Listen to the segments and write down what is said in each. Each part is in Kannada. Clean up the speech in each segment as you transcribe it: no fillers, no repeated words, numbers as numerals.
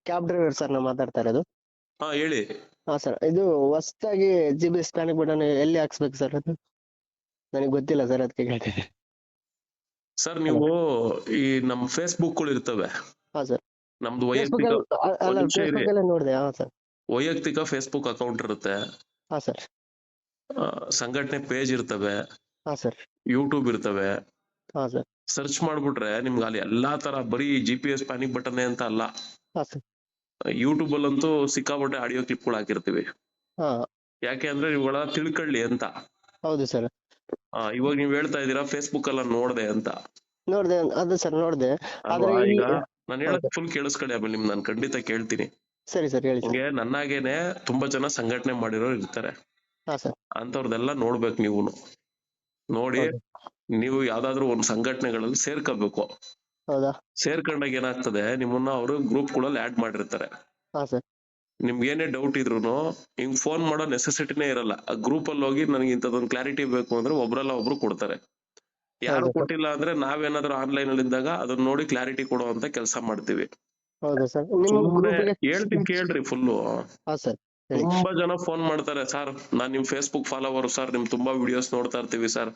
ಕ್ಯಾಬ್ ಡ್ರೈವರ್ ಸರ್ ನಾವು ಮಾತಾಡ್ತಾ ಇರೋದು. ಹಾ ಹೇಳಿ. ಹಾ ಸರ್, ಇದು ಹೊಸದಾಗಿ GPS ಪ್ಯಾನಿಕ್ ಬಟನ್ ಎಲ್ಲಿ ಹಾಕ್ಸ್ಬೇಕು ಸರ್? ಅದು ನನಗೆ ಗೊತ್ತಿಲ್ಲ ಸರ್, ಅದಕ್ಕೆ ಕೇಳ್ತಿದ್ದೆ. ಸರ್ ನೀವು ಈ ನಮ್ ಫೇಸ್ಬುಕ್ ಗಳು ಇರ್ತವೆ, ಹಾ ಸರ್. ನಮ್ದು ಫೇಸ್ಬುಕ್ ವೈಯಕ್ತಿಕ, ಅಲ್ಲ, ಒಂದ್ ನಿಮಿಷ ಇರಿ, ಫೇಸ್ಬುಕ್ ಅಲ್ಲೇ ನೋಡಿದೆ. ಹಾ ಸರ್. ವೈಯಕ್ತಿಕ ಫೇಸ್ಬುಕ್ ಅಕೌಂಟ್ ಇರುತ್ತೆ, ಹಾ ಸರ್. ಸಂಘಟನೆ ಪೇಜ್ ಇರ್ತವೆ, ಹಾ ಸರ್. ಯೂಟ್ಯೂಬ್ ಇರ್ತವೆ. ಹಾ ಸರ್. ಸರ್ಚ್ ಮಾಡ್ಬಿಟ್ರೆ ನಿಮ್ಗೆ ಅಲ್ಲಿ ಎಲ್ಲಾ ತರ ಬರೀ GPS ಪ್ಯಾನಿಕ್ ಬಟನ್ ಅಂತ ಅಲ್ಲ, ಹಾ ಸರ್. ಯೂಟ್ಯೂಬ್ ಅಲ್ಲಂತೂ ಸಿಕ್ಕಾಪಟ್ಟೆ ಆಡಿಯೋ ಕ್ಲಿಪ್ಗಳು ಹಾಕಿರ್ತೀವಿ. ಹಾ. ಯಾಕೆ ಅಂದ್ರೆ ಇವುಗಳ ತಿಳ್ಕೊಳ್ಳಿ ಅಂತ. ಹೌದು ಸರ್. ಇವಾಗ ನೀವ್ ಹೇಳ್ತಾ ಇದೀರಾ ಫೇಸ್ಬುಕ್ ಎಲ್ಲ ನೋಡ್ದೆ ಅಂತ. ನೋಡ್ದೆ, ಅದು ಸರ್ ನೋಡ್ದೆ. ಅಲ್ವಾ? ಆದ್ರೆ ಈಗ ಇಲ್ಲಿ ನಾನು ಹೇಳಕ್ ಫುಲ್ ಕೇಳಿಸ್ಕೊಳ್ಳಿ, ಆಮೇಲೆ ನಿಮ್ ನಾನು ಖಂಡಿತ ಕೇಳ್ತೀನಿ. ಸರಿ ಸರ್, ಹೇಳಿ ಸರ್. ಹಂಗೆ ನನ್ನಾಗೇನೆ ತುಂಬಾ ಜನ ಸಂಘಟನೆ ಮಾಡಿರೋರು ಇರ್ತಾರೆ, ಹಾ ಸರ್. ಅಂತವ್ರದೆಲ್ಲ ನೋಡ್ಬೇಕು ನೀವು. ನೋಡಿ, ಹೌದು. ನೀವು ಯಾವ್ದಾದ್ರು ಒಂದ್ ಸಂಘಟನೆಗಳಲ್ಲಿ ಸೇರ್ಕೋಬೇಕು. ಹೌದಾ? ಸೇರ್ಕೊಂಡಾಗ ಏನಾಗ್ತದೆ, ನಿಮ್ಮನ್ನ ಅವರು ಗ್ರೂಪ್ ಗಳಲ್ಲಿ ಆಡ್ ಮಾಡಿರ್ತಾರೆ. ಹಾ ಸರ್. ನಿಮ್ಗೆ ಏನೇ ಡೌಟ್ ಇದ್ರೂನು ಹಿಂಗ್ ಫೋನ್ ಮಾಡೋ ನೆಸೆಸಿಟಿನೇ ಇರಲ್ಲ. ಆ ಗ್ರೂಪ್ ಅಲ್ಲಿ ಹೋಗಿ ನನಗೆ ಇಂಥದೊಂದು ಕ್ಲಾರಿಟಿ ಬೇಕು ಅಂದ್ರೆ ಒಬ್ರಲ್ಲ ಒಬ್ರು ಕೊಡ್ತಾರೆ. ಯಾರು ಹೌದಾ ಸರ್? ಕೊಟ್ಟಿಲ್ಲ ಅಂದ್ರೆ ನಾವೇನಾದ್ರೂ ಆನ್ಲೈನ್ ಅಲ್ಲಿ ಇದ್ದಾಗ ಅದನ್ನ ನೋಡಿ ಕ್ಲಾರಿಟಿ ಕೊಡುವಂತ ಕೆಲಸ ಮಾಡ್ತೀವಿ. ಹೌದಾ ಸರ್? ನಿಮ್ ಸುಮ್ನೆ ಗ್ರೂಪ್ಗೆ. ಹೇಳ್ತೀನಿ ಕೇಳ್ರಿ ಫುಲ್ಲು. ಹಾ ಸರ್, ಹೇಳಿ. ತುಂಬಾ ಜನ ಫೋನ್ ಮಾಡ್ತಾರೆ, ಸರ್ ನಾನ್ ನಿಮ್ ಫೇಸ್ಬುಕ್ ಫಾಲೋವರ್ ಸರ್, ನಿಮ್ ತುಂಬಾ ವಿಡಿಯೋಸ್ ನೋಡ್ತಾ ಇರ್ತೀವಿ ಸರ್,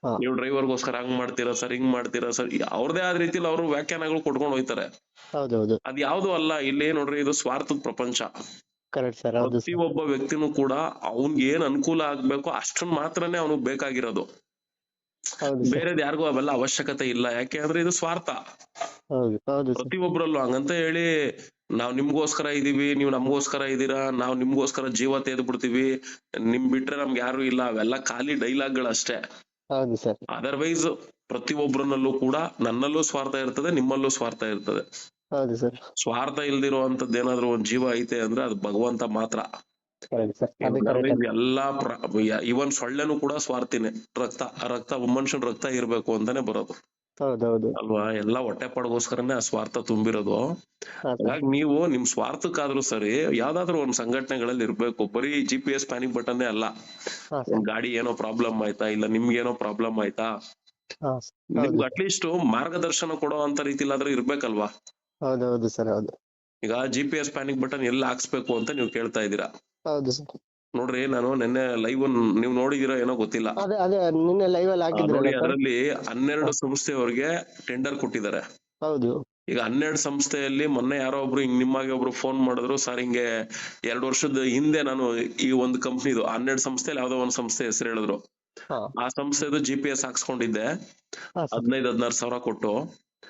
ಹಾ. ನೀವು ಡ್ರೈವರ್ಗೋಸ್ಕರ ಹಂಗ್ ಮಾಡ್ತೀರಾ ಸರ್, ಹಿಂಗ್ ಮಾಡ್ತೀರಾ ಸರ್, ಅವ್ರದೇ ಆದ ರೀತಿಲಿ ಅವರು ವ್ಯಾಖ್ಯಾನಗಳು ಕೊಟ್ಕೊಂಡು ಹೋಯ್ತಾರೆ. ಹೌದೌದು. ಅದ್ ಯಾವ್ದು ಅಲ್ಲ. ಇಲ್ಲಿ ನೋಡ್ರಿ, ಇದು ಸ್ವಾರ್ಥದ ಪ್ರಪಂಚ. Correct sir. ಹೌದು ಪ್ರತಿ ಸರ್. ಒಬ್ಬ ವ್ಯಕ್ತಿನೂ ಕೂಡ ಅವ್ನ್ಗೆ ಏನ್ ಅನುಕೂಲ ಆಗ್ಬೇಕು ಅಷ್ಟನ್ ಮಾತ್ರನೇ ಅವನಿಗೆ ಬೇಕಾಗಿರೋದು. ಹೌದು ಸರ್. ಬೇರೆದ್ ಯಾರಿಗೂ ಅವೆಲ್ಲ ಅವಶ್ಯಕತೆ ಇಲ್ಲ. ಯಾಕೆ ಅಂದ್ರೆ ಇದು ಸ್ವಾರ್ಥ ಹೌದು ಹೌದು ಸರ್. ಪ್ರತಿಯೊಬ್ಬರಲ್ಲೂ. ಹಂಗಂತ ಹೇಳಿ ನಾವ್ ನಿಮ್ಗೋಸ್ಕರ ಇದೀವಿ, ನೀವು ನಮ್ಗೋಸ್ಕರ ಇದೀರಾ, ನಾವ್ ನಿಮ್ಗೋಸ್ಕರ ಜೀವ ತೆಗೆದು ಬಿಡ್ತೀವಿ, ನಿಮ್ ಬಿಟ್ರೆ ನಮ್ಗೆ ಯಾರು ಇಲ್ಲ, ಅವೆಲ್ಲ ಖಾಲಿ ಡೈಲಾಗ್ಗಳಷ್ಟೇ. ಹೌದು ಸರ್. ಅದರ್ವೈಸ್ ಪ್ರತಿಯೊಬ್ಬರನ್ನಲ್ಲೂ ಕೂಡ ನನ್ನಲ್ಲೂ ಸ್ವಾರ್ಥ ಇರ್ತದೆ, ನಿಮ್ಮಲ್ಲೂ ಸ್ವಾರ್ಥ ಇರ್ತದೆ. ಹೌದು ಸರ್. ಸ್ವಾರ್ಥ ಇಲ್ದಿರುವಂತದ್ದು ಏನಾದ್ರು ಒಂದ್ ಜೀವ ಐತೆ ಅಂದ್ರೆ ಅದು ಭಗವಂತ ಮಾತ್ರ. ಕರೆಕ್ಟ್ ಸರ್, ಅದು ಕರೆಕ್ಟ್. ಎಲ್ಲಾ ಇವನ್ ಸೊಳ್ಳೆನೂ ಕೂಡ ಸ್ವಾರ್ಥಿನೇ. ರಕ್ತ ಮನುಷ್ಯನ್ ರಕ್ತ ಇರ್ಬೇಕು ಅಂತಾನೆ ಬರೋದು, ಹೌದೌದು. ಅಲ್ವಾ? ಎಲ್ಲ ಹೊಟ್ಟೆ ಪಾಡ್ಗೋಸ್ಕರನೇ ಆ ಸ್ವಾರ್ಥ ತುಂಬಿರೋದು. ಹಾ ಸರ್. ಹಾಗಾಗಿ ನೀವು ನಿಮ್ ಸ್ವಾರ್ಥಕ್ಕಾದ್ರೂ ಸರಿ ಯಾವ್ದಾದ್ರು ಒಂದ್ ಸಂಘಟನೆಗಳಲ್ಲಿ ಇರ್ಬೇಕು. ಬರೀ GPS ಪ್ಯಾನಿಕ್ ಬಟನ್ನೇ ಅಲ್ಲ. ಹಾ ಸರ್. ಒಂದ್ ಗಾಡಿ ಏನೋ ಪ್ರಾಬ್ಲಮ್ ಆಯ್ತಾ, ಇಲ್ಲ ನಿಮ್ಗೆ ಏನೋ ಪ್ರಾಬ್ಲಮ್ ಆಯ್ತಾ, ಹಾ ಸರ್. ಹೌದು ನಿಮ್ಗೆ ಸರ್. ಅಟ್ಲೀಸ್ಟ್ ಮಾರ್ಗದರ್ಶನ ಕೊಡೋ ಅಂತ ರೀತಿಲಾದ್ರೂ ಇರ್ಬೇಕಲ್ವಾ? ಹೌದೌದು ಸರ್. ಹೌದು. ಈಗ GPS ಪ್ಯಾನಿಕ್ ಬಟನ್ ಎಲ್ಲಿ ಹಾಕ್ಸ್ಬೇಕು ಅಂತ ನೀವು ಕೇಳ್ತಾ ಇದೀರಾ. ಹೌದು ಸರ್. ನೋಡ್ರಿ, ನಾನು ನಿನ್ನೆ ಲೈವ್ ನೀವು ನೋಡಿದಿರೋ ಏನೋ ಗೊತ್ತಿಲ್ಲ. ಅದೇ ಅದೇ ನಿನ್ನೆ ಲೈವ್ ಅಲ್ಲಿ ಹಾಕಿದ್ರಲ್ಲ ನೋಡಿ, ಸರ್. ಅದರಲ್ಲಿ 12 ಸಂಸ್ಥೆಯವರಿಗೆ ಟೆಂಡರ್ ಕೊಟ್ಟಿದ್ದಾರೆ. ಹೌದು. ಈಗ 12 ಸಂಸ್ಥೆಯಲ್ಲಿ ಮೊನ್ನೆ ಯಾರೋ ಒಬ್ರು ಹಿಂಗ್ ನಿಮ್ಮಾಗೆ ಒಬ್ರು ಫೋನ್ ಮಾಡಿದ್ರು, ಸರ್ ಹಿಂಗೆ 2 ವರ್ಷದ ಹಿಂದೆ ನಾನು ಈ ಒಂದು ಕಂಪ್ನಿದು 12 ಸಂಸ್ಥೆಯಲ್ಲಿ ಯಾವ್ದೋ ಒಂದ್ ಸಂಸ್ಥೆ ಹೆಸರು ಹೇಳಿದ್ರು. ಹಾ. ಆ ಸಂಸ್ಥೆದು GPS ಹಾಕ್ಸ್ಕೊಂಡಿದ್ದೆ, ಹಾ ಸರ್. 15-16 ಸಾವಿರ ಕೊಟ್ಟು.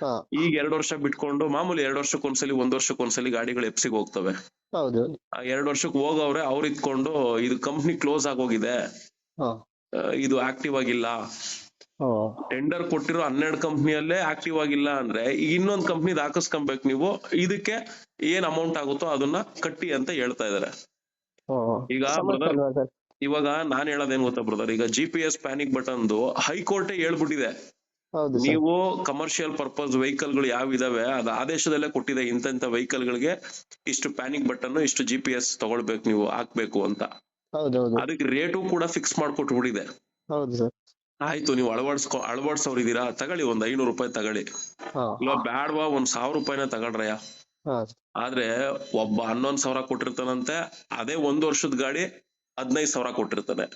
ಹಾ. ಈಗ 2 ವರ್ಷ ಬಿಟ್ಕೊಂಡು ಮಾಮೂಲಿ 2 ವರ್ಷಕ್ಕೊಂದ್ಸಲಿ 1 ವರ್ಷಕ್ಕೊಂದ್ಸಲಿ ಗಾಡಿಗಳು ಎಪ್ಸಿಗೆ ಹೋಗ್ತವೆ. ಹೌದು. ಆ 2 ವರ್ಷಕ್ಕೆ ಹೋಗವ್ರೆ, ಅವ್ರು ಇದ್ಕೊಂಡು ಇದು ಕಂಪ್ನಿ ಕ್ಲೋಸ್ ಆಗೋಗಿದೆ, ಹಾ. ಇದು ಆಕ್ಟಿವ್ ಆಗಿಲ್ಲ. ಓ. ಟೆಂಡರ್ ಕೊಟ್ಟಿರೋ 12 ಕಂಪ್ನಿಯಲ್ಲೇ ಆಕ್ಟಿವ್ ಆಗಿಲ್ಲ ಅಂದ್ರೆ ಈಗ ಇನ್ನೊಂದ್ ಕಂಪ್ನಿದ್ ಹಾಕಿಸ್ಕೊಬೇಕು ನೀವು, ಇದಕ್ಕೆ ಏನ್ ಅಮೌಂಟ್ ಆಗುತ್ತೋ ಅದನ್ನ ಕಟ್ಟಿ ಅಂತ ಹೇಳ್ತಾ ಇದಾರೆ. ಓ. ಈಗ ಸಮಸ್ಯೆ ಬ್ರದರ್, ಅಲ್ವಾ ಸರ್? ಇವಾಗ ನಾನ್ ಹೇಳೋದೇನ್ ಗೊತ್ತಾ ಬ್ರದರ್, ಈಗ GPS ಪ್ಯಾನಿಕ್ ಬಟನ್ದು ಹೈಕೋರ್ಟೇ ಹೇಳ್ಬಿಟ್ಟಿದೆ. ಹೌದು ಸರ್. ನೀವು ಕಮರ್ಷಿಯಲ್ ಪರ್ಪಸ್ ವೆಹಿಕಲ್ ಗಳು ಯಾವ ಇದಾವೆ ಅದು ಆದೇಶದಲ್ಲೇ ಕೊಟ್ಟಿದೆ, ಇಂತ ವೆಹಿಕಲ್ ಗಳಿಗೆ ಇಷ್ಟು ಪ್ಯಾನಿಕ್ ಬಟನ್, ಇಷ್ಟು GPS ತಗೊಳ್ಬೇಕು, ನೀವು ಹಾಕ್ಬೇಕು ಅಂತ. ಹೌದೌದು. ಅದಕ್ಕೆ ರೇಟು ಕೂಡ ಫಿಕ್ಸ್ ಮಾಡ್ಕೊಟ್ಬಿಟ್ಟಿದೆ. ಹೌದು ಸರ್. ಆಯ್ತು, ನೀವು ಅಳವಡಿಸೋರಿದ್ದೀರಾ, ತಗೊಳ್ಳಿ, ಒಂದ್ 500 ರೂಪಾಯಿ ತಗೊಳ್ಳಿ, ಹಾ. ಇಲ್ಲ ಬ್ಯಾಡ್ವಾ ಒಂದ್ 1000 ರೂಪಾಯಿನ ತಗೊಳ್ರಯ್ಯ. ಹಾ. ಆದ್ರೆ ಒಬ್ಬ 11,000 ಕೊಟ್ಟಿರ್ತಾನಂತೆ, ಅದೇ 1 ವರ್ಷದ ಗಾಡಿ 15,000 ಕೊಟ್ಟಿರ್ತಾನೆ.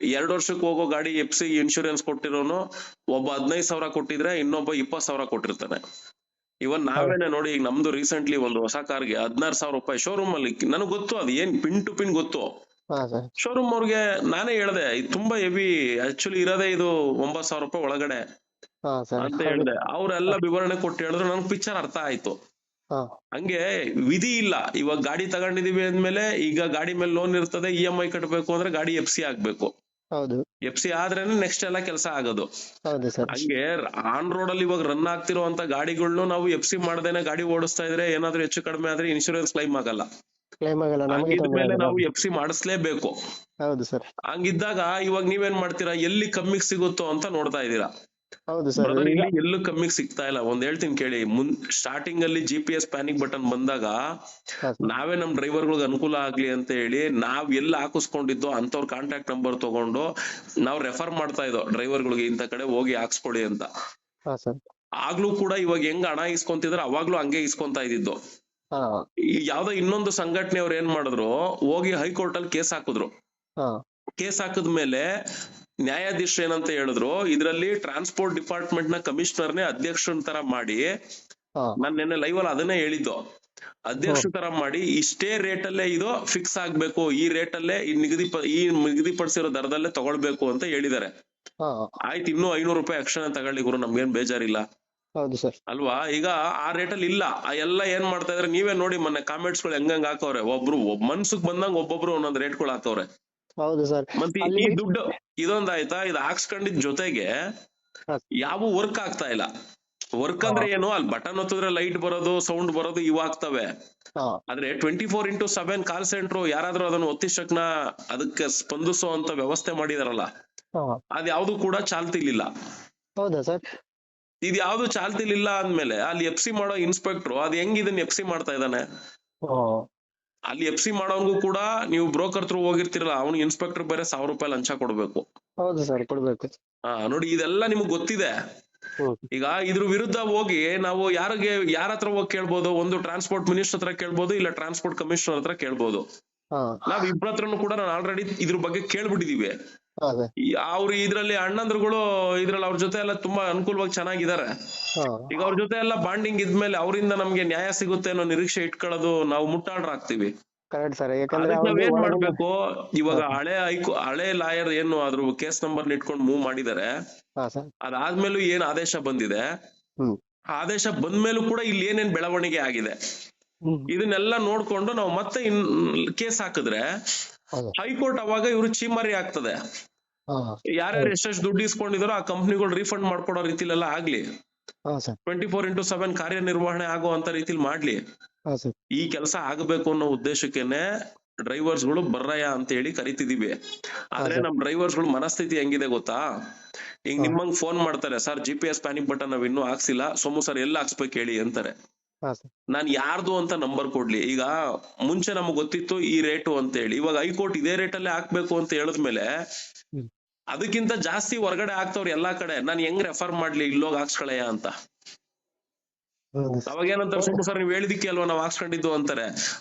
2 ವರ್ಷಕ್ಕೆ ಹೋಗೋ ಗಾಡಿ FC ಇನ್ಶೂರೆನ್ಸ್ ಕೊಟ್ಟಿರೋನು ಒಬ್ಬ 15,000 ಕೊಟ್ಟಿದ್ರೆ ಇನ್ನೊಬ್ಬ 20,000 ಕೊಟ್ಟಿರ್ತಾನೆ. ಇವನ್ ನಾವೇನೆ ನೋಡಿ, ಈಗ ನಮ್ದು ರೀಸೆಂಟ್ಲಿ ಒಂದು ಹೊಸ ಕಾರ್ಗೆ 16,000 ರೂಪಾಯಿ ಶೋರೂಮ್ ಅಲ್ಲಿ, ನನಗ್ ಗೊತ್ತು ಅದು ಏನ್ ಪಿನ್ ಟು ಪಿನ್ ಗೊತ್ತು. ಹಾ ಸರ್. ಶೋರೂಮ್ ಅವ್ರಿಗೆ ನಾನೇ ಹೇಳ್ದೆ, ಇದು ತುಂಬಾ ಹೆವಿ, ಆಕ್ಚುಲಿ ಇರೋದೇ ಇದು 9,000 ರೂಪಾಯಿ ಒಳಗಡೆ ಹಾ ಸರ್. ಅಂತ ಹೇಳ್ದೆ. ಅವ್ರೆಲ್ಲ ವಿವರಣೆ ಕೊಟ್ಟು ಹೇಳಿದ್ರು, ನನ್ಗೆ ಪಿಕ್ಚರ್ ಅರ್ಥ ಆಯ್ತು. ಹಾ. ಹಂಗೆ ವಿಧಿ ಇಲ್ಲ. ಇವಾಗ ಗಾಡಿ ತಗೊಂಡಿದೀವಿ ಅಂದ್ಮೇಲೆ ಈಗ ಗಾಡಿ ಮೇಲೆ ಲೋನ್ ಇರ್ತದೆ, EMI ಕಟ್ಟಬೇಕು ಅಂದ್ರೆ ಗಾಡಿ FC ಆಗ್ಬೇಕು. ಹೌದು. FC ಆದ್ರೇನೆ ನೆಕ್ಸ್ಟ್ ಎಲ್ಲ ಕೆಲಸ ಆಗೋದು. ಹೌದು ಸರ್. ಹಂಗೆ ಆನ್ ರೋಡ್ ಅಲ್ಲಿ ಇವಾಗ ರನ್ ಆಗ್ತಿರುವಂತ ಗಾಡಿಗಳ್ನು ನಾವು FC ಮಾಡ್ದೇನೆ ಗಾಡಿ ಓಡಿಸ್ತಾ ಇದ್ರೆ ಏನಾದ್ರು ಹೆಚ್ಚು ಕಡಿಮೆ ಆದ್ರೆ ಇನ್ಶೂರೆನ್ಸ್ ಕ್ಲೈಮ್ ಆಗಲ್ಲ. ಕ್ಲೈಮ್ ಆಗಲ್ಲ, ನಮಗೆ ತೊಂದ್ರೆ ಹಂಗಿದ್ಮೇಲೆ ಆಗಲ್ಲ. ನಾವು FC ಮಾಡಿಸ್ಲೇಬೇಕು. ಹೌದು ಸರ್. ಹಂಗಿದ್ದಾಗ ಇವಾಗ ನೀವೇನ್ ಮಾಡ್ತೀರಾ, ಎಲ್ಲಿ ಕಮ್ಮಿಗ್ ಸಿಗುತ್ತೋ ಅಂತ ನೋಡ್ತಾ ಇದೀರಾ. ಹೌದು ಸರ್. ಬ್ರದರ್, ಇಲ್ಲಿ ಎಲ್ಲೂ ಕಮ್ಮಿಗ್ ಸಿಗ್ತಾ ಇಲ್ಲ. ಒಂದ್ ಹೇಳ್ತೀನಿ ಕೇಳಿ, ಸ್ಟಾರ್ಟಿಂಗ್ ಅಲ್ಲಿ GPS ಪ್ಯಾನಿಕ್ ಬಟನ್ ಬಂದಾಗ ನಾವೇ ನಮ್ ಡ್ರೈವರ್ಗಳಿಗೆ ಅನುಕೂಲ ಆಗ್ಲಿ ಅಂತ ಹೇಳಿ ನಾವ್ ಎಲ್ಲಿ ಹಾಕಿಸ್ಕೊಂಡಿದ್ದೋ ಅಂತವ್ರ ಕಾಂಟ್ಯಾಕ್ಟ್ ನಂಬರ್ ತಗೊಂಡು ನಾವ್ ರೆಫರ್ ಮಾಡ್ತಾ ಇದ್ದೋ ಡ್ರೈವರ್ಗಳಿಗೆ, ಇಂತ ಕಡೆ ಹೋಗಿ ಹಾಕ್ಸ್ಕೊಳ್ಳಿ ಅಂತ. ಹಾ ಸರ್. ಆಗ್ಲೂ ಕೂಡ ಇವಾಗ ಹೆಂಗ್ ಹಣ ಇಸ್ಕೊಂತಿದ್ರೆ ಅವಾಗ್ಲೂ ಹಂಗೆ ಇಸ್ಕೊಂತಾ ಇದ್ದಿದ್ದು. ಹಾ ಈ ಯಾವ್ದೋ ಇನ್ನೊಂದು ಸಂಘಟನೆಯವ್ರು ಏನ್ ಮಾಡಿದ್ರು, ಹೋಗಿ ಹೈಕೋರ್ಟ್ ಅಲ್ಲಿ ಕೇಸ್ ಹಾಕಿದ್ರು. ಹಾ ಕೇಸ್ ಹಾಕಿದ್ಮೇಲೆ ನ್ಯಾಯಾಧೀಶರು ಏನಂತ ಹೇಳಿದ್ರು, ಇದ್ರಲ್ಲಿ ಟ್ರಾನ್ಸ್ಪೋರ್ಟ್ ಡಿಪಾರ್ಟ್ಮೆಂಟ್ ನ ಕಮಿಷನರ್ನೇ ಅಧ್ಯಕ್ಷರ ತರ ಮಾಡಿ, ಹಾ ನಾನ್ ನಿನ್ನೆ ಲೈವ್ ಅಲ್ಲಿ ಅದನ್ನೇ ಹೇಳಿದ್ದು, ಅಧ್ಯಕ್ಷ ತರ ಮಾಡಿ ಇಷ್ಟೇ ರೇಟ್ ಅಲ್ಲೇ ಇದು ಫಿಕ್ಸ್ ಆಗ್ಬೇಕು, ಈ ರೇಟ್ ಅಲ್ಲೇ ಈ ನಿಗದಿಪಡಿಸಿರೋ ದರದಲ್ಲೇ ತಗೊಳ್ಬೇಕು ಅಂತ ಹೇಳಿದ್ದಾರೆ. ಹಾ ಆಯ್ತು, ಇನ್ನೂ 500 ರೂಪಾಯಿ ಅಕ್ಷರ ತಗೊಳ್ಳಿ ಗುರು, ನಮ್ಗೇನ್ ಬೇಜಾರಿಲ್ಲ ಹೌದು ಸರ್. ಅಲ್ವಾ. ಈಗ ಆ ರೇಟ್ ಅಲ್ಲಿ ಇಲ್ಲ, ಆ ಎಲ್ಲ ಏನ್ ಮಾಡ್ತಾ ಇದಾರೆ ನೀವೇ ನೋಡಿ, ಮೊನ್ನೆ ಕಾಮೆಂಟ್ಸ್ ಗಳು ಹೆಂಗಂಗ್ ಹಾಕವ್ರೆ, ಒಬ್ರು ಮನ್ಸಕ್ ಬಂದಂಗ್ ಒಬ್ಬೊಬ್ರು ಒಂದೊಂದ್ ರೇಟ್ ಗಳು ಹಾಕವ್ರೆ. ಹೌದು ಸರ್. ಮತ್ತೆ ಅಲ್ಲಿ ಈ ದುಡ್ಡು ಇದೊಂದಾಯ್ತಾ, ಇದು ಹಾಕ್ಸ್ಕೊಂಡಿದ್ ಜೊತೆಗೆ ಹಾ ಯಾವ ವರ್ಕ್ ಆಗ್ತಾ ಇಲ್ಲ. ವರ್ಕ್ ಅಂದ್ರೆ ಏನು, ಅಲ್ಲಿ ಬಟನ್ ಒತ್ತಿದ್ರೆ ಲೈಟ್ ಬರೋದು, ಸೌಂಡ್ ಬರೋದು ಇವು ಆಗ್ತವೆ. ಹಾ ಆದ್ರೆ 24x7 ಕಾಲ್ ಸೆಂಟ್ರು ಯಾರಾದ್ರೂ ಅದನ್ನ ಒತ್ತಿದ ಅದಕ್ಕೆ ಸ್ಪಂದಿಸೋ ಅಂತ ವ್ಯವಸ್ಥೆ ಮಾಡಿದಾರಲ್ಲ, ಹಾ ಅದ್ ಯಾವ್ದು ಕೂಡ ಚಾಲ್ತಿಲಿಲ್ಲ. ಹೌದಾ ಸರ್. ಇದ್ ಯಾವ್ದು ಚಾಲ್ತಿಲಿಲ್ಲ ಅಂದ್ಮೇಲೆ ಅಲ್ಲಿ ಎಫ್ಸಿ ಮಾಡೋ ಇನ್ಸ್ಪೆಕ್ಟ್ರು ಅದ್ ಹೆಂಗ್ ಇದನ್ನ ಎಫ್ಸಿ ಮಾಡ್ತಾ ಇದ್ದಾನೆ. ಹಾ ಅಲ್ಲಿ ಎಫ್ಸಿ ಮಾಡೋನ್ಗೂ ಕೂಡ ನೀವು ಬ್ರೋಕರ್ ಥ್ರೂ ಹೋಗಿರ್ತಿರಲ್ಲ, ಅವ್ನು ಇನ್ಸ್ಪೆಕ್ಟರ್ ಬೇರೆ 1000 ರೂಪಾಯಿ ಲಂಚ ಕೊಡ್ಬೇಕು. ಹೌದು ಸರ್, ಕೊಡ್ಬೇಕು. ನೋಡಿ ಇದೆಲ್ಲ ನಿಮ್ಗ್ ಗೊತ್ತಿದೆ. ಈಗ ಇದ್ರ ವಿರುದ್ಧ ಹೋಗಿ ನಾವು ಯಾರ ಹತ್ರ ಹೋಗಿ ಕೇಳ್ಬೋದು, ಒಂದು ಟ್ರಾನ್ಸ್ಪೋರ್ಟ್ ಮಿನಿಸ್ಟರ್ ಹತ್ರ ಕೇಳ್ಬೋದು, ಇಲ್ಲ ಟ್ರಾನ್ಸ್ಪೋರ್ಟ್ ಕಮಿಷನರ್ ಹತ್ರ ಕೇಳ್ಬೋದು. ನಾವ್ ಇಬ್ರ ಹತ್ರನು ಕೂಡ ನಾನು ಆಲ್ರೆಡಿ ಇದ್ರ ಬಗ್ಗೆ ಕೇಳ್ಬಿಟ್ಟಿದೀವಿ. ಅವ್ರು ಇದ್ರಲ್ಲಿ ಅಣ್ಣಂದ್ರುಗಳು ಇದ್ರಲ್ಲಿ ಅವ್ರ ಜೊತೆ ಎಲ್ಲ ತುಂಬಾ ಅನುಕೂಲವಾಗಿ ಚೆನ್ನಾಗಿದ್ದಾರೆ. ಈಗ ಅವ್ರ ಜೊತೆ ಎಲ್ಲ ಬಾಂಡಿಂಗ್ ಇದ್ಮೇಲೆ ಅವರಿಂದ ನಮ್ಗೆ ನ್ಯಾಯ ಸಿಗುತ್ತೆ ಅನ್ನೋ ನಿರೀಕ್ಷೆ ಇಟ್ಕೊಳ್ಳೋದು ನಾವು ಮುಟ್ಟಾಡ್ರಾಗ್ತೀವಿ. ನಾವ್ ಏನ್ ಮಾಡ್ಬೇಕು, ಇವಾಗ ಹಳೆ ಲಾಯರ್ ಏನು ಅದ್ರ ಕೇಸ್ ನಂಬರ್ ಇಟ್ಕೊಂಡು ಮೂವ್ ಮಾಡಿದಾರೆ, ಅದಾದ್ಮೇಲೂ ಏನ್ ಆದೇಶ ಬಂದಿದೆ, ಆದೇಶ ಬಂದ್ಮೇಲೂ ಕೂಡ ಇಲ್ಲಿ ಏನೇನ್ ಬೆಳವಣಿಗೆ ಆಗಿದೆ ಇದನ್ನೆಲ್ಲ ನೋಡ್ಕೊಂಡು ನಾವು ಮತ್ತೆ ಕೇಸ್ ಹಾಕಿದ್ರೆ ಹೈಕೋರ್ಟ್ ಅವಾಗ ಇವ್ರು ಚೀಮಾರಿ ಆಗ್ತದೆ. ಯಾರ್ಯಾರು ಎಷ್ಟೆಷ್ಟು ದುಡ್ಡು ಇಸ್ಕೊಂಡಿದಾರೋ ಆ ಕಂಪ್ನಿಗಳು ರೀಫಂಡ್ ಮಾಡ್ಕೊಡೋ ರೀತಿಲೆಲ್ಲ ಆಗ್ಲಿ, 24x7 ಕಾರ್ಯನಿರ್ವಹಣೆ ಆಗೋ ಅಂತ ರೀತಿಲಿ ಮಾಡ್ಲಿ. ಈ ಕೆಲಸ ಆಗ್ಬೇಕು ಅನ್ನೋ ಉದ್ದೇಶಕ್ಕೆನೆ ಡ್ರೈವರ್ಸ್ ಗಳು ಬರ್ರಯ್ಯ ಅಂತ ಹೇಳಿ ಕರಿತಿದೀವಿ. ಆದ್ರೆ ನಮ್ ಡ್ರೈವರ್ಸ್ ಗಳು ಮನಸ್ಥಿತಿ ಹೆಂಗಿದೆ ಗೊತ್ತಾ, ಈಗ ನಿಮ್ಮಂಗ್ ಫೋನ್ ಮಾಡ್ತಾರೆ, ಸರ್ GPS ಪ್ಯಾನಿಕ್ ಬಟನ್ ನಾವ್ ಇನ್ನೂ ಹಾಕ್ಸಿಲ್ಲ, ಸೋಮು ಸರ್ ಎಲ್ಲ ಹಾಕ್ಸ್ಬೇಕು ಹೇಳಿ ಅಂತಾರೆ. ನಾನ್ ಯಾರ್ದು ಅಂತ ನಂಬರ್ ಕೊಡ್ಲಿ. ಈಗ ಮುಂಚೆ ನಮಗ್ ಗೊತ್ತಿತ್ತು ಈ ರೇಟು ಅಂತ ಹೇಳಿ, ಇವಾಗ ಹೈಕೋರ್ಟ್ ಇದೇ ರೇಟ್ ಅಲ್ಲೇ ಹಾಕ್ಬೇಕು ಅಂತ ಹೇಳಿದ್ಮೇಲೆ ಅದಕ್ಕಿಂತ ಜಾಸ್ತಿ ಹೊರಗಡೆ ಆಗ್ತವ್ರು ಎಲ್ಲಾ ಕಡೆ, ನಾನ್ ಹೆಂಗ್ ರೆಫರ್ ಮಾಡ್ಲಿ ಇಲ್ಲೋಗ್ ಹಾಕ್ಸ್ಕೊಳಯ್ಯ ಅಂತ. ಅವಾಗ ಏನಂತಾರೆ, ಸೋಮು ಸರ್ ನೀವ್ ಹೇಳಿದಿಕ್ಕೆ ಅಲ್ವಾ ನಾವ್ ಹಾಕ್ಸ್ಕೊಂಡಿದ್ದು ಅಂತಾರೆ.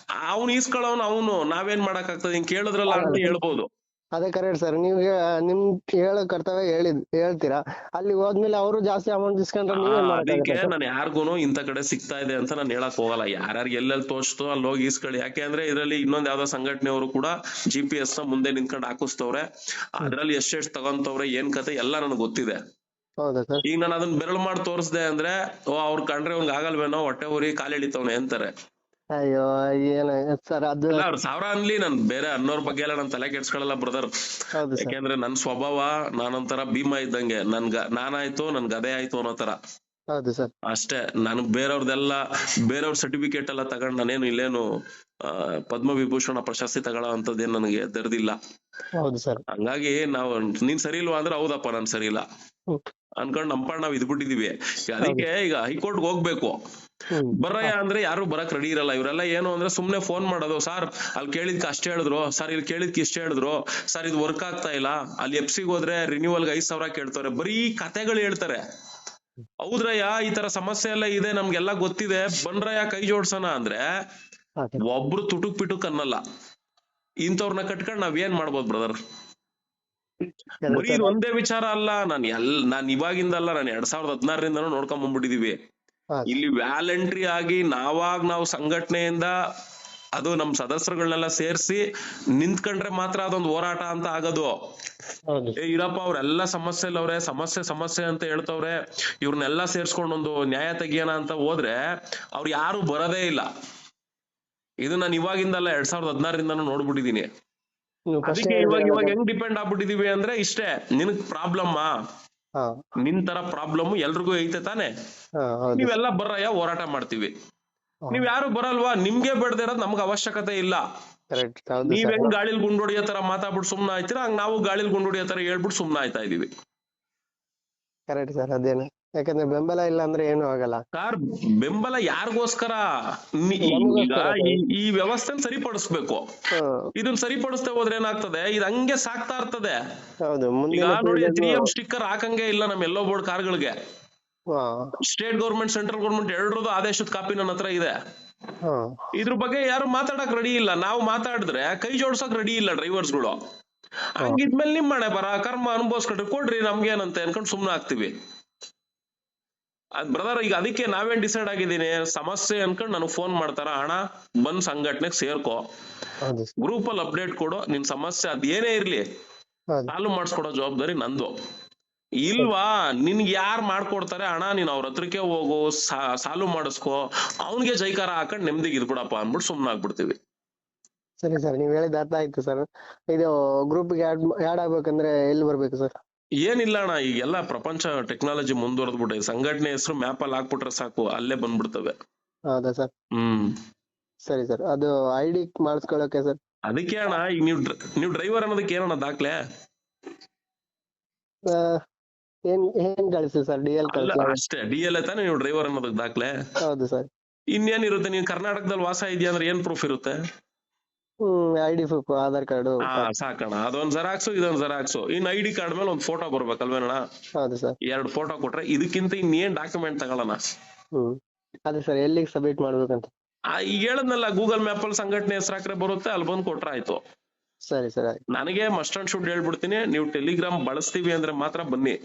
ಅವ್ನು ಈಸ್ಕೊಳ್ಳೋನು ಅವನು, ನಾವೇನ್ ಮಾಡಕ್ ಆಗ್ತದೆ, ಹಿಂಗ್ ಕೇಳಿದ್ರಲ್ಲ ಅಂತ ಹೇಳ್ಬೋದು. ಅದೇ ಕರೆಕ್ಟ್ ಸರ್, ನೀವು ನಿಮ್ ಹೇಳೋ ಕರ್ತವ್ಯ ಹೇಳ್ತೀರಾ, ಅಲ್ಲಿ ಹೋದ್ಮೇಲೆ ಅವರು ಜಾಸ್ತಿ ಅಮೌಂಟ್ ಇಸ್ಕೊಂಡ್ರೆ ಅದಕ್ಕೆ ನಾನು ಯಾರಿಗೂನು ಇಂತ ಕಡೆ ಸಿಗ್ತಾ ಇದೆ ಅಂತ ನಾನು ಹೇಳಕ್ ಹೋಗಲ್ಲ. ಯಾರ್ಯಾರಿಗೆ ಎಲ್ಲೆಲ್ಲಿ ತೋರಿಸ್ತು ಅಲ್ಲಿ ಹೋಗಿ ಇಸ್ಕೊಳ್ಳಿ. ಯಾಕೆ ಅಂದ್ರೆ ಇದ್ರಲ್ಲಿ ಇನ್ನೊಂದ್ ಯಾವ್ದೋ ಸಂಘಟನೆಯವರು ಕೂಡ GPS ನ ಮುಂದೆ ನಿಂತ್ಕೊಂಡು ಹಾಕಿಸ್ತವ್ರೆ, ಅದ್ರಲ್ಲಿ ಎಷ್ಟೆಷ್ಟು ತಗೊಂತವ್ರೆ ಏನ್ ಕತೆ ಎಲ್ಲ ನನಗೆ ಗೊತ್ತಿದೆ. ಈಗ ನಾನು ಅದನ್ನ ಬೆರಳು ಮಾಡಿ ತೋರಿಸ್ದೆ ಅಂದ್ರೆ, ಅವ್ರ ಕಂಡ್ರೆ ಅವ್ನಿಗೆ ಆಗಲ್ವೇನೋ, ಹೊಟ್ಟೆ ಊರಿ ಕಾಲ್ ಎಳಿತವ್ನೆ ಅಂತಾರೆ. ಅಯ್ಯೋ ಏನ ಸರ್, ಅದು ಅವ್ರ ಸಾವಿರ ಅನ್ಲಿ, ನನ್ ಬೇರೆ ಅನ್ನೋರ್ ಬಗ್ಗೆ ಎಲ್ಲ ನನ್ ತಲೆ ಕೆಡ್ಸ್ಕೊಳಲ್ಲ ಬ್ರದರ್. ಯಾಕೆಂದ್ರೆ ನನ್ ಸ್ವಭಾವ ನಾನೊಂಥರ ಭೀಮ ಇದ್ದಂಗೆ, ನಾನಾಯ್ತು ನನ್ ಗದೆ ಆಯ್ತು ಅನ್ನೋ ತರ ಅಷ್ಟೇ. ನನ್ಗ್ ಬೇರೆಯವ್ರ ಸರ್ಟಿಫಿಕೇಟ್ ಎಲ್ಲ ತಗೊಂಡ್ ನಾನೇನು ಇಲ್ಲೇನು ಪದ್ಮವಿಭೂಷಣ ಪ್ರಶಸ್ತಿ ತಗೊಳ್ಳೋ ಅಂತದ್ದೇನ್ ನನಗೆ ದರ್ದಿಲ್ಲ. ಹಂಗಾಗಿ ನಾವು ನೀನ್ ಸರಿ ಇಲ್ವಾ ಅಂದ್ರೆ ಹೌದಪ್ಪ ನಾನ್ ಸರಿ ಇಲ್ಲ ಅನ್ಕೊಂಡ್ ನಂಪಾಡ್ ನಾವ್ ಇದ್ಬಿಟ್ಟಿದೀವಿ. ಅದಕ್ಕೆ ಈಗ ಹೈಕೋರ್ಟ್ ಹೋಗ್ಬೇಕು, ಬರ್ರಯ್ಯ ಅಂದ್ರೆ ಯಾರು ಬರಕ್ ರೆಡಿ ಇರಲ್ಲ. ಇವರೆಲ್ಲ ಏನು ಅಂದ್ರೆ ಸುಮ್ನೆ ಫೋನ್ ಮಾಡೋದು, ಸರ್ ಅಲ್ಲಿ ಕೇಳಿದ್ಕ ಅಷ್ಟೇ ಹೇಳಿದ್ರು, ಸರ್ ಇಲ್ಲಿ ಕೇಳಿದ್ಕ ಇಷ್ಟೇ ಹೇಳಿದ್ರು, ಸರ್ ಇದು ವರ್ಕ್ ಆಗ್ತಾ ಇಲ್ಲ, ಅಲ್ಲಿ ಎಫ್ಸಿಗೆ ಹೋದ್ರೆ ರಿನ್ಯೂವಲ್ಗೆ 5,000 ಕೇಳ್ತಾರೆ, ಬರೀ ಕತೆಗಳು ಹೇಳ್ತಾರೆ. ಹೌದ್ರಯ್ಯ ಈ ತರ ಸಮಸ್ಯೆ ಎಲ್ಲ ಇದೆ, ನಮ್ಗೆಲ್ಲ ಗೊತ್ತಿದೆ, ಬನ್ರಯ್ಯ ಕೈ ಜೋಡ್ಸೋಣ ಅಂದ್ರೆ ಒಬ್ರು ತುಟುಕ್ ಪಿಟುಕ್ ಅನ್ನಲ್ಲ. ಇಂಥವ್ರನ್ನ ಕಟ್ಕೊಂಡ್ ನಾವ್ ಏನ್ ಮಾಡ್ಬೋದು ಬ್ರದರ್? ಬರೀ ಇದು ಒಂದೇ ವಿಚಾರ ಅಲ್ಲ, ನಾನ್ ಇವಾಗಿಂದಲ್ಲ, ನಾನು 2016ರಿಂದನೂ ನೋಡ್ಕೊಂಡ್ ಬಂದ್ಬಿಟ್ಟಿದೀವಿ. ಇಲ್ಲಿ ವ್ಯಾಲೆಂಟ್ರಿ ಆಗಿ ನಾವು ಸಂಘಟನೆಯಿಂದ ಅದು ನಮ್ ಸದಸ್ಯರುಗಳನ್ನೆಲ್ಲ ಸೇರ್ಸಿ ನಿಂತ್ಕೊಂಡ್ರೆ ಮಾತ್ರ ಅದೊಂದು ಹೋರಾಟ ಅಂತ ಆಗೋದು. ಇರಪ್ಪ ಅವ್ರೆಲ್ಲ ಸಮಸ್ಯೆಲ್ಲವ್ರೆ, ಸಮಸ್ಯೆ ಅಂತ ಹೇಳ್ತವ್ರೆ, ಇವ್ರನ್ನೆಲ್ಲ ಸೇರ್ಸ್ಕೊಂಡೊಂದು ನ್ಯಾಯ ತೆಗಿಯೋಣ ಅಂತ ಹೋದ್ರೆ ಅವ್ರು ಯಾರು ಬರೋದೇ ಇಲ್ಲ. ಇದು ನಾನು ಇವಾಗಿಂದಲ್ಲ 2016ರಿಂದನೂ ನೋಡ್ಬಿಟ್ಟಿದೀನಿ. ಅದಕ್ಕೆ ಇವಾಗ ಹೆಂಗ್ ಡಿಪೆಂಡ್ ಆಗ್ಬಿಟ್ಟಿದೀವಿ ಅಂದ್ರೆ ಇಷ್ಟೇ, ನಿನಗ್ ಪ್ರಾಬ್ಲಮ್ಮಾ, ನಿನ್ ತರ ಪ್ರಾಬ್ಲಮ್ ಎಲ್ರಿಗೂ ಐತೆ ತಾನೆ, ನೀವೆಲ್ಲ ಬರ್ರಯ್ಯ ಹೋರಾಟ ಮಾಡ್ತೀವಿ. ನೀವ್ ಯಾರು ಬರಲ್ವಾ, ನಿಮ್ಗೆ ಬೇಡದೇ ಇರೋದ್ ನಮ್ಗೆ ಅವಶ್ಯಕತೆ ಇಲ್ಲ. ನೀವ್ ಹೆಂಗ್ ಗಾಳಿಲ್ ಗುಂಡೊಡಿಯೋ ತರ ಮಾತಾಡ್ಬಿಟ್ಟು ಸುಮ್ನ ಆಯ್ತೀರಾ, ಹಂಗ್ ನಾವು ಗಾಳಿಲ್ ಗುಂಡೊಡಿಯೋ ತರ ಹೇಳ್ಬಿಟ್ಟು ಸುಮ್ನ ಆಯ್ತಾ ಇದೀವಿ. ಕರೆಕ್ಟ್ ಸರ್, ಅದೇನು, ಯಾಕಂದ್ರೆ ಬೆಂಬಲ ಇಲ್ಲ ಅಂದ್ರೆ ಏನು ಆಗಲ್ಲ ಸರ್. ಬೆಂಬಲ ಯಾರಿಗೋಸ್ಕರ? ಈ ವ್ಯವಸ್ಥೆ ಸರಿಪಡಿಸ್ಬೇಕು. ಇದನ್ನ ಸರಿಪಡಿಸ್ತಾ ಹೋದ್ರೆ ಏನಾಗ್ತದೆ, ಇದು ಹಂಗೆ ಸಾಕ್ತಾ ಇರ್ತದೆ. ಈಗ ನೋಡಿ 3M ಸ್ಟಿಕ್ಕರ್ ಹಾಕಂಗೆ ಇಲ್ಲ ನಮ್ ಎಲ್ಲೋ ಬೋರ್ಡ್ ಕಾರ್ಗಳಿಗೆ. ಸ್ಟೇಟ್ ಗೌರ್ಮೆಂಟ್ ಸೆಂಟ್ರಲ್ ಗೌರ್ಮೆಂಟ್ ಎರಡರದ್ದು ಆದೇಶದ ಕಾಪಿ ನನ್ನ ಹತ್ರ ಇದೆ. ಹಾ ಇದ್ರ ಬಗ್ಗೆ ಯಾರು ಮಾತಾಡಕ್ ರೆಡಿ ಇಲ್ಲ. ನಾವು ಮಾತಾಡಿದ್ರೆ ಕೈ ಜೋಡ್ಸಕ್ ರೆಡಿ ಇಲ್ಲ ಡ್ರೈವರ್ಸ್ಗಳು. ಹಂಗಿದ್ಮೇಲೆ ನಿಮ್ ಮನೆ ಬರ ಕರ್ಮ ಅನುಭವಿಸ್ಕೊಟ್ರಿ ಕೊಡ್ರಿ ನಮ್ಗೇನಂತ ಅನ್ಕೊಂಡ್ ಸುಮ್ನೆ ಆಗ್ತಿವಿ. ಅದ್ ಬ್ರದರ್ ಈಗ ಅದಕ್ಕೆ ನಾವೇನ್ ಡಿಸೈಡ್ ಆಗಿದ್ದೀನಿ, ಸಮಸ್ಯೆ ಅನ್ಕೊಂಡ್ ನನಗ್ ಫೋನ್ ಮಾಡ್ತಾರ, ಹಣ ಬಂದ್ ಸಂಘಟನೆಗೆ ಸೇರ್ಕೋ, ಹೌದು ಸರ್. ಗ್ರೂಪ್ ಅಲ್ಲಿ ಅಪ್ಡೇಟ್ ಕೊಡು, ನಿನ್ ಸಮಸ್ಯೆ ಅದೇನೇ ಇರ್ಲಿ ಹೌದು ಸಾಲ್ವ್ ಮಾಡಿಸ್ಕೊಡೋ ಜವಾಬ್ದಾರಿ ನಂದು. ಇಲ್ವಾ ನಿನ್ಗೆ ಯಾರು ಮಾಡ್ಕೊಡ್ತಾರೆ ಹಣ, ನೀನ್ ಅವ್ರ ಹತ್ರಕ್ಕೆ ಹೋಗು, ಸಾಲ್ವ್ ಮಾಡಿಸ್ಕೋ, ಅವನ್ಗೆ ಜೈಕಾರ ಹಾಕೊಂಡ್ ನೆಮ್ಮದಿಗೆ ಇದ್ಬಿಡಪ್ಪ ಅಂದ್ಬಿಟ್ಟು ಸುಮ್ನ ಆಗ್ಬಿಡ್ತೀವಿ. ಸರಿ ಸರ್, ನೀವ್ ಹೇಳಿದ ಅರ್ಥ ಆಯ್ತು ಸರ್. ಇದು ಗ್ರೂಪ್ಗೆ ಆಡ್ ಆಗ್ಬೇಕಂದ್ರೆ ಎಲ್ಲಿ ಬರ್ಬೇಕು ಸರ್? ಏನಿಲ್ಲ ಅಣ್ಣ, ಈಗೆಲ್ಲ ಪ್ರಪಂಚ ಟೆಕ್ನಾಲಜಿ ಮುಂದುವರೆದ್ಬಿಟ್ಟೆ, ಸಂಘಟನೆ ಹೆಸರು ಮ್ಯಾಪ್ ಅಲ್ಲಿ ಹಾಕ್ಬಿಟ್ರೆ ಸಾಕು, ಅಲ್ಲೇ ಬಂದ್ಬಿಡ್ತವೆ. ಹೌದಾ ಸರ್? ಸರಿ ಸರ್, ಅದು ID ಮಾಡಿಸ್ಕೊಳಕ್ಕೆ ಸರ್? ಅದಕ್ಕೆ ಅಣ್ಣ ಈಗ ನೀವು ಡ್ರೈವರ್ ಅನ್ನೋದಕ್ಕೆ ಏನಣ್ಣ ದಾಖಲೆ? ಏನ್ ಕಳಿಸಿ ಸರ್? DL ಅಲ್ಲ ಕಳಿಸಿ. ಅಷ್ಟೇ, DL ತಾನೇ ನೀವು ಡ್ರೈವರ್ ಅನ್ನೋದಕ್ಕೆ ದಾಖಲೆ. ಹೌದು ಸರ್. ಇನ್ನೇನಿರುತ್ತೆ, ನೀನ್ ಕರ್ನಾಟಕದಲ್ಲಿ ವಾಸ ಇದೆಯಾ ಅಂದ್ರೆ ಏನ್ ಪ್ರೂಫ್ ಇರುತ್ತೆ? ID proof, Aadhaar card. ಸಾಕಣ, ಅದೊಂದ್ ಜೆರಾಕ್ಸು ಇದೊಂದ್ ಜೆರಾಕ್ಸು, ಇನ್ ID ಕಾರ್ಡ್ ಮೇಲೆ ಒಂದ್ ಫೋಟೋ ಬರ್ಬೇಕಲ್ವೇನಣ್ಣ? ಹೌದು ಸರ್. 2 ಫೋಟೋ ಕೊಟ್ರೆ ಇದಕ್ಕಿಂತ ಇನ್ನೇನ್ ಡಾಕ್ಯುಮೆಂಟ್ ತಗೊಳ್ಳೋಣ? ಅದೇ ಸರ್, ಎಲ್ಲಿಗೆ ಸಬ್ಮಿಟ್ ಮಾಡ್ಬೇಕಂತ? ಈಗ ಹೇಳದ್ನಲ್ಲ, ಗೂಗಲ್ ಮ್ಯಾಪ್ ಅಲ್ಲಿ ಸಂಘಟನೆ ಹೆಸರು ಹಾಕ್ರೆ ಬರುತ್ತೆ, ಅಲ್ಲಿ ಬಂದ್ ಕೊಟ್ರೆ ಆಯ್ತು. ಸರಿ ಸರ್, ಆಯ್ತು. ನನಗೆ ಮಸ್ಟ್ ಅಂಡ್ ಶುಡ್ ಹೇಳ್ಬಿಡ್ತೀನಿ, ನೀವು ಟೆಲಿಗ್ರಾಮ್ ಬಳಸ್ತೀವಿ ಅಂದ್ರೆ ಮಾತ್ರ ಬನ್ನಿ.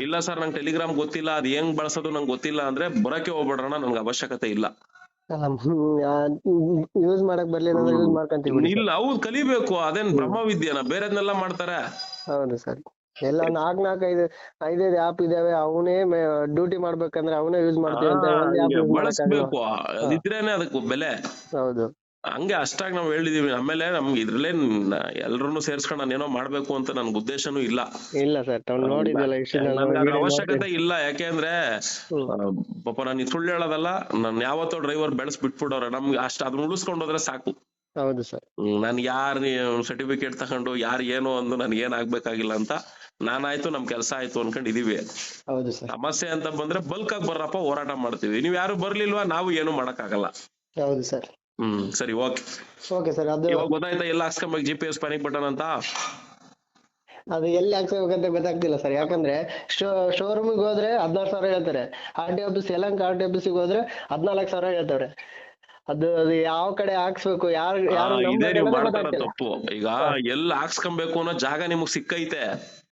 ಇಲ್ಲ ಸರ್ ನಂಗೆ ಟೆಲಿಗ್ರಾಮ್ ಗೊತ್ತಿಲ್ಲ, ಅದ್ ಹೆಂಗ್ ಬಳಸೋದು ನಂಗೆ ಗೊತ್ತಿಲ್ಲ ಅಂದ್ರೆ ಬರಕ್ಕೆ ಹೋಗ್ಬೇಡ್ರಣ, ನನ್ಗೆ ಅವಶ್ಯಕತೆ ಇಲ್ಲ. ಯೂಸ್ ಮಾಡಕ್ ಬರ್ಲಿಲ್ಲ ಅಂದ್ರೆ ಯೂಸ್ ಮಾಡ್ಕೊಂತೀವಿ. ಇಲ್ಲ, ಹೌದು ಕಲಿಬೇಕು, ಅದೇನ್ ಬ್ರಹ್ಮವಿದ್ಯೆನ, ಬೇರೆದ್ನೆಲ್ಲ ಮಾಡ್ತಾರೆ. ಹೌದು ಸರ್, ಎಲ್ಲ 4-5 ಆಪ್ ಇದಾವೆ, ಅವನೇ ಡ್ಯೂಟಿ ಮಾಡ್ಬೇಕಂದ್ರೆ ಅವನೇ ಯೂಸ್ ಮಾಡ್ತೀವಿ ಅಂತ ಬಳಸ್ಬೇಕು, ಅದಿದ್ರೇನೆ ಅದಕ್ಕೆ ಬೆಲೆ. ಹೌದು, ಹಂಗೆ ಅಷ್ಟಾಗಿ ನಾವ್ ಹೇಳಿದೀವಿ. ಆಮೇಲೆ ನಮ್ಗೆ ಇದ್ರಲ್ಲೇ ಎಲ್ರನ್ನೂ ಸೇರ್ಸ್ಕೊಂಡ್ ನಾನೇನೋ ಮಾಡ್ಬೇಕು ಅಂತ ನನ್ಗೆ ಉದ್ದೇಶನೂ ಇಲ್ಲ. ಇಲ್ಲ ಸರ್, ನೋಡಿದ್ವಲ್ಲ ನನ್ಗೆ ಅದ್ರ ಅವಶ್ಯಕತೆ ಇಲ್ಲ. ಯಾಕೆಂದ್ರೆ ಪಾಪ ನಾನು ಸುಳ್ಳು ಹೇಳೋದಲ್ಲ, ನನ್ ಯಾವತ್ತೋ ಡ್ರೈವರ್ ಬೆಳೆಸ್ ಬಿಟ್ಬಿಡೋರೆ, ನಮ್ಗೆ ಅದನ್ನ ಉಳಿಸ್ಕೊಂಡು ಹೋದ್ರೆ ಸಾಕು. ಹೌದು ಸರ್. ನನ್ ಯಾರ್ ಸರ್ಟಿಫಿಕೇಟ್ ತಗೊಂಡು ಯಾರು ಏನೋ ಒಂದು ನನ್ಗೆ ಏನ್ ಆಗ್ಬೇಕಾಗಿಲ್ಲ ಅಂತ, ನಾನಾಯ್ತು ನಮ್ ಕೆಲ್ಸ ಆಯ್ತು ಅನ್ಕೊಂಡ್ ಇದೀವಿ. ಹೌದು ಸರ್. ಸಮಸ್ಯೆ ಅಂತ ಬಂದ್ರೆ ಬಲ್ಕ್ ಆಗಿ ಬರ್ರಪ್ಪ, ಹೋರಾಟ ಮಾಡ್ತೀವಿ. ನೀವ್ ಯಾರು ಬರ್ಲಿಲ್ವಾ, ನಾವು ಏನು ಮಾಡಕ್ ಆಗಲ್ಲ. ಹೌದು ಸರ್. ಸರಿ, ಓಕೆ ಸರ್. ಅದು ಇವಾಗ ಗೊತ್ತಾಯ್ತಾ ಎಲ್ಲ ಹಾಕ್ಸ್ಕೊಂಬೇಕು GPS ಪ್ಯಾನಿಕ್ ಬಟನ್ ಅಂತ? ಅದು ಎಲ್ಲಿ ಹಾಕ್ಸ್ಬೇಕಂತ ಗೊತ್ತಾಗ್ತಿಲ್ಲ ಸರ್, ಯಾಕಂದ್ರೆ ಶೋರೂಮಿಗೆ ಹೋದ್ರೆ 16,000 ಹೇಳ್ತಾರೆ, RTO ಆಫೀಸ್, ಯಲಹಂಕ RTO ಆಫೀಸಿಗೆ ಹೋದ್ರೆ 14,000 ಹೇಳ್ತಾರೆ. ಅದು ಯಾವ ಕಡೆ ಹಾಕ್ಸ್ಬೇಕು, ಯಾರು ಇದೇ ನೀವು ಮಾಡ್ತಾರ ತಪ್ಪು. ಈಗ ಎಲ್ಲಿ ಹಾಕ್ಸ್ಕೊಬೇಕು ಅನ್ನೋ ಜಾಗ ನಿಮಗ್ ಸಿಕ್ಕೈತೆ,